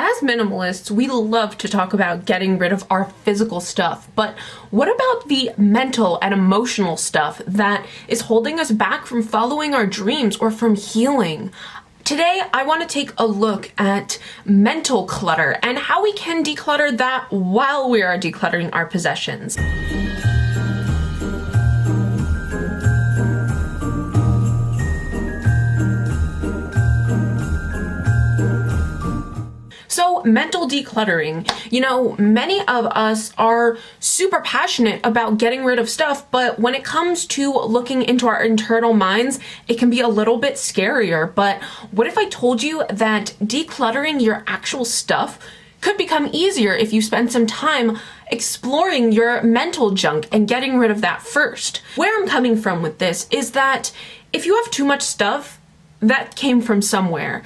As minimalists, we love to talk about getting rid of our physical stuff, but what about the mental and emotional stuff that is holding us back from following our dreams or from healing? Today, I want to take a look at mental clutter and how we can declutter that while we are decluttering our possessions. So mental decluttering, many of us are super passionate about getting rid of stuff, but when it comes to looking into our internal minds, it can be a little bit scarier. But what if I told you that decluttering your actual stuff could become easier if you spend some time exploring your mental junk and getting rid of that first? Where I'm coming from with this is that if you have too much stuff, that came from somewhere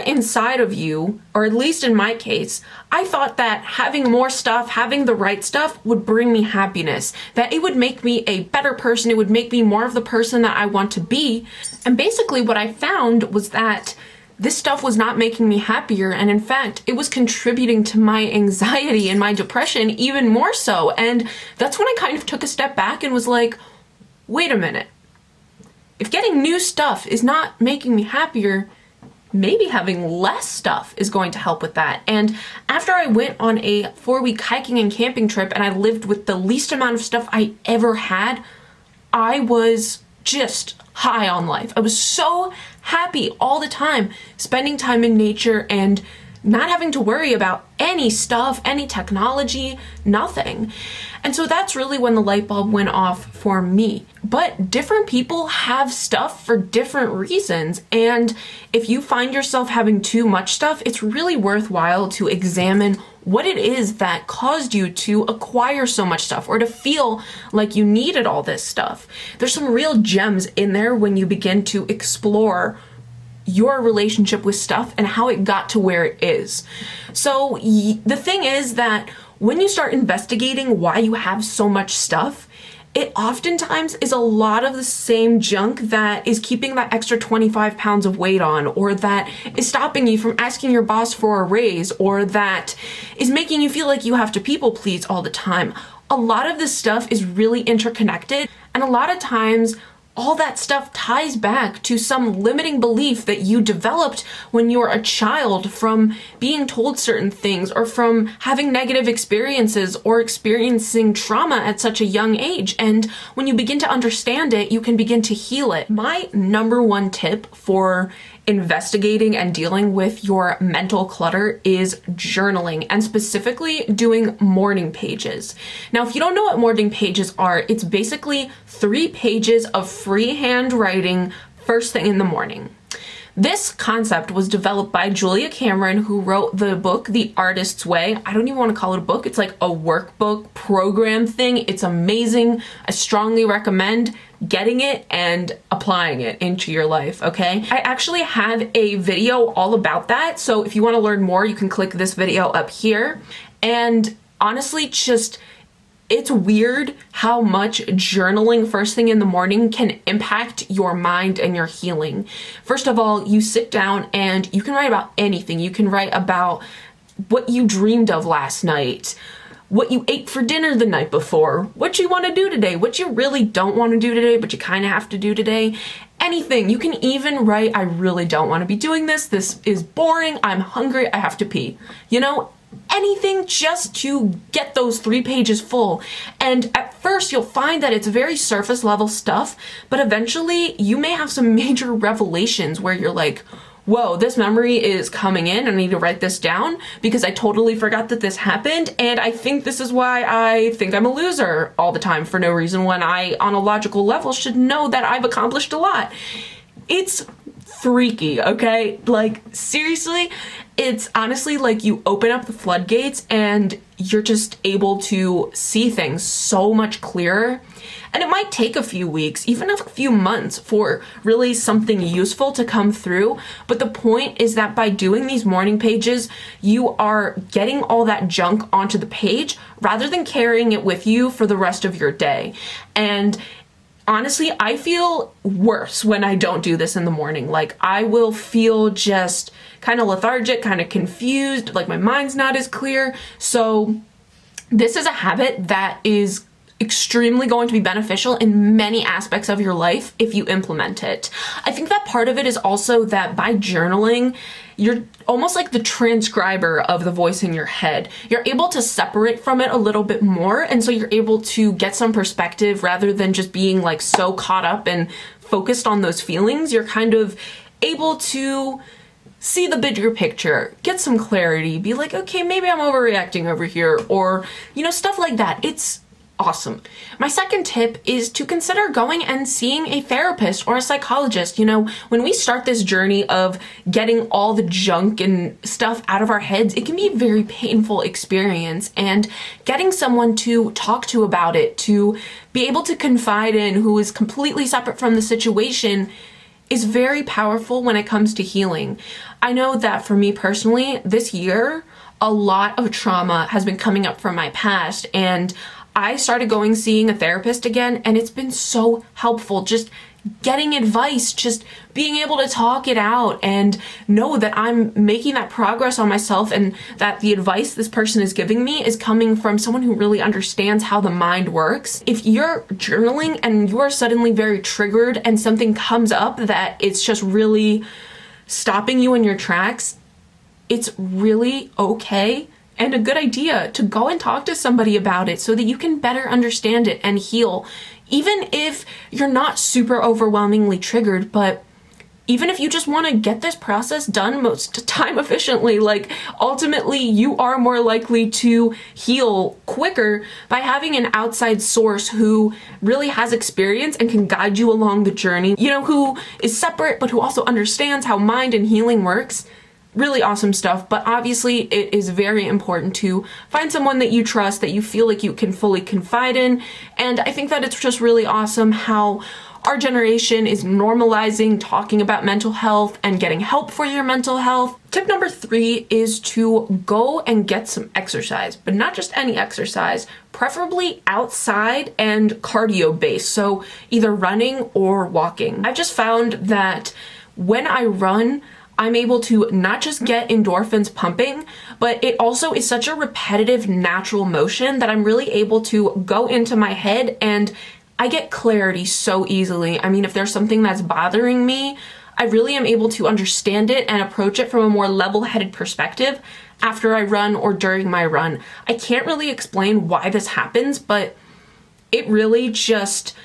inside of you, or at least in my case, I thought that having more stuff, having the right stuff would bring me happiness, that it would make me a better person, it would make me more of the person that I want to be. And basically what I found was that this stuff was not making me happier, and in fact, it was contributing to my anxiety and my depression even more so. And that's when I kind of took a step back and was like, wait a minute. If getting new stuff is not making me happier, maybe having less stuff is going to help with that. And after I went on a 4-week hiking and camping trip and I lived with the least amount of stuff I ever had, I was just high on life. I was so happy all the time, spending time in nature and not having to worry about any stuff, any technology, nothing. And so that's really when the light bulb went off for me. But different people have stuff for different reasons. And if you find yourself having too much stuff, it's really worthwhile to examine what it is that caused you to acquire so much stuff or to feel like you needed all this stuff. There's some real gems in there when you begin to explore your relationship with stuff and how it got to where it is. So the thing is that when you start investigating why you have so much stuff, it oftentimes is a lot of the same junk that is keeping that extra 25 pounds of weight on, or that is stopping you from asking your boss for a raise, or that is making you feel like you have to people please all the time. A lot of this stuff is really interconnected, and a lot of times all that stuff ties back to some limiting belief that you developed when you were a child from being told certain things, or from having negative experiences or experiencing trauma at such a young age. And when you begin to understand it, you can begin to heal it. My number one tip for investigating and dealing with your mental clutter is journaling, and specifically doing morning pages. Now, if you don't know what morning pages are, it's basically 3 pages of freehand writing first thing in the morning. This concept was developed by Julia Cameron, who wrote the book, The Artist's Way. I don't even want to call it a book. It's like a workbook program thing. It's amazing. I strongly recommend getting it and applying it into your life, okay? I actually have a video all about that. So if you want to learn more, you can click this video up here. And honestly, it's weird how much journaling first thing in the morning can impact your mind and your healing. First of all, you sit down and you can write about anything. You can write about what you dreamed of last night, what you ate for dinner the night before, what you want to do today, what you really don't want to do today, but you kind of have to do today. Anything. You can even write, I really don't want to be doing this. This is boring. I'm hungry. I have to pee. Anything just to get those 3 pages full. And at first you'll find that it's very surface level stuff, but eventually you may have some major revelations where you're like, whoa, this memory is coming in. I need to write this down because I totally forgot that this happened. And I think this is why I think I'm a loser all the time for no reason, when I, on a logical level, should know that I've accomplished a lot. It's freaky, okay? Like, seriously, it's honestly like you open up the floodgates and you're just able to see things so much clearer. And it might take a few weeks, even a few months, for really something useful to come through. But the point is that by doing these morning pages, you are getting all that junk onto the page rather than carrying it with you for the rest of your day. And honestly, I feel worse when I don't do this in the morning. Like, I will feel just kind of lethargic, kind of confused, like my mind's not as clear. So this is a habit that is extremely going to be beneficial in many aspects of your life if you implement it. I think that part of it is also that by journaling, you're almost like the transcriber of the voice in your head. You're able to separate from it a little bit more, and so you're able to get some perspective rather than just being like so caught up and focused on those feelings. You're kind of able to see the bigger picture, get some clarity, be like, okay, maybe I'm overreacting over here, or, you know, stuff like that. It's awesome. My second tip is to consider going and seeing a therapist or a psychologist. You know, when we start this journey of getting all the junk and stuff out of our heads, it can be a very painful experience, and getting someone to talk to about it, to be able to confide in, who is completely separate from the situation, is very powerful when it comes to healing. I know that for me personally, this year, a lot of trauma has been coming up from my past, and I started seeing a therapist again, and it's been so helpful. Just getting advice, just being able to talk it out and know that I'm making that progress on myself, and that the advice this person is giving me is coming from someone who really understands how the mind works. If you're journaling and you are suddenly very triggered and something comes up that it's just really stopping you in your tracks, it's really okay and a good idea to go and talk to somebody about it so that you can better understand it and heal. Even if you're not super overwhelmingly triggered, but even if you just want to get this process done most time efficiently, like ultimately you are more likely to heal quicker by having an outside source who really has experience and can guide you along the journey, you know, who is separate but who also understands how mind and healing works. Really awesome stuff, but obviously it is very important to find someone that you trust, that you feel like you can fully confide in. And I think that it's just really awesome how our generation is normalizing talking about mental health and getting help for your mental health. Tip number 3 is to go and get some exercise, but not just any exercise, preferably outside and cardio based. So either running or walking. I've just found that when I run, I'm able to not just get endorphins pumping, but it also is such a repetitive, natural motion that I'm really able to go into my head, and I get clarity so easily. I mean, if there's something that's bothering me, I really am able to understand it and approach it from a more level-headed perspective after I run or during my run. I can't really explain why this happens, but it really just,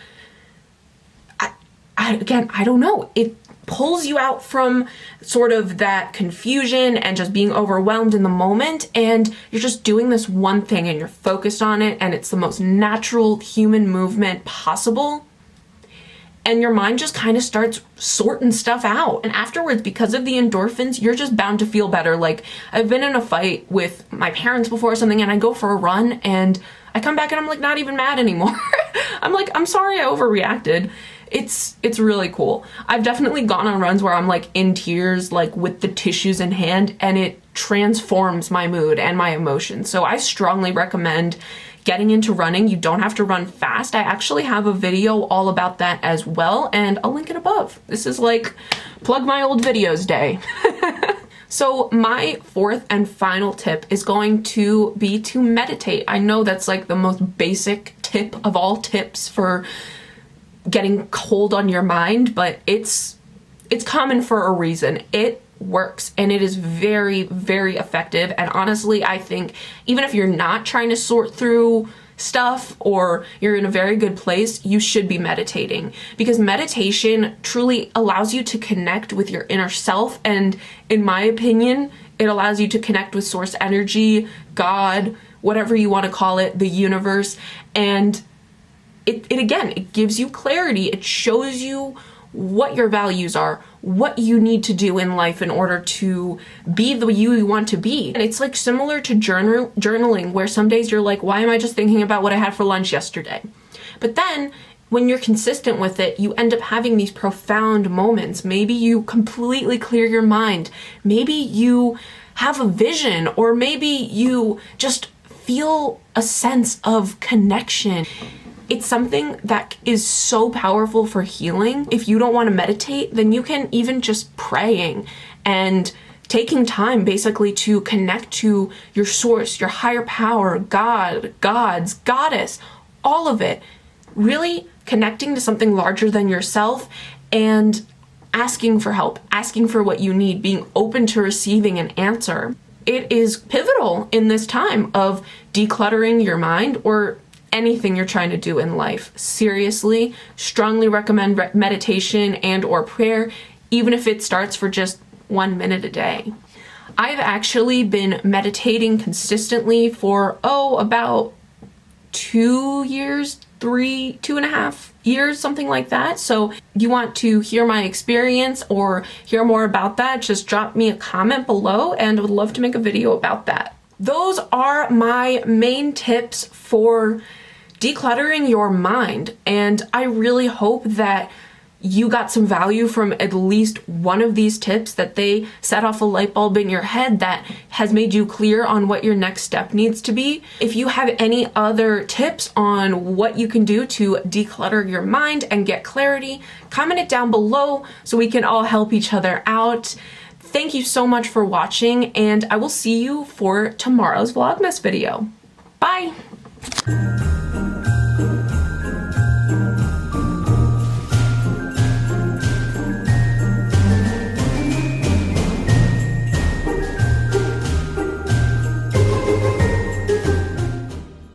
again, I don't know. It pulls you out from sort of that confusion and just being overwhelmed in the moment, and you're just doing this one thing and you're focused on it, and it's the most natural human movement possible, and your mind just kind of starts sorting stuff out. And afterwards, because of the endorphins, you're just bound to feel better. Like, I've been in a fight with my parents before or something, and I go for a run and I come back and I'm like not even mad anymore. I'm like, I'm sorry I overreacted. It's really cool. I've definitely gone on runs where I'm like in tears, like with the tissues in hand, and it transforms my mood and my emotions. So I strongly recommend getting into running. You don't have to run fast. I actually have a video all about that as well, and I'll link it above. This is like plug my old videos day. So my 4th and final tip is going to be to meditate. I know that's like the most basic tip of all tips for getting hold on your mind, but it's common for a reason. It works, and it is very, very effective. And honestly, I think even if you're not trying to sort through stuff or you're in a very good place, you should be meditating, because meditation truly allows you to connect with your inner self, and in my opinion, it allows you to connect with source energy, God, whatever you want to call it, the universe, and it again, it gives you clarity. It shows you what your values are, what you need to do in life in order to be the you want to be. And it's like similar to journaling, where some days you're like, why am I just thinking about what I had for lunch yesterday? But then when you're consistent with it, you end up having these profound moments. Maybe you completely clear your mind. Maybe you have a vision, or maybe you just feel a sense of connection. It's something that is so powerful for healing. If you don't want to meditate, then you can even just praying and taking time basically to connect to your source, your higher power, God, gods, goddess, all of it. Really connecting to something larger than yourself and asking for help, asking for what you need, being open to receiving an answer. It is pivotal in this time of decluttering your mind or anything you're trying to do in life. Seriously, strongly recommend meditation and or prayer, even if it starts for just 1 minute a day. I've actually been meditating consistently for, about 2 years, 2.5 years, something like that. So you want to hear my experience or hear more about that, just drop me a comment below and I would love to make a video about that. Those are my main tips for decluttering your mind, and I really hope that you got some value from at least one of these tips, that they set off a light bulb in your head that has made you clear on what your next step needs to be. If you have any other tips on what you can do to declutter your mind and get clarity, comment it down below so we can all help each other out. Thank you so much for watching, and I will see you for tomorrow's Vlogmas video. Bye!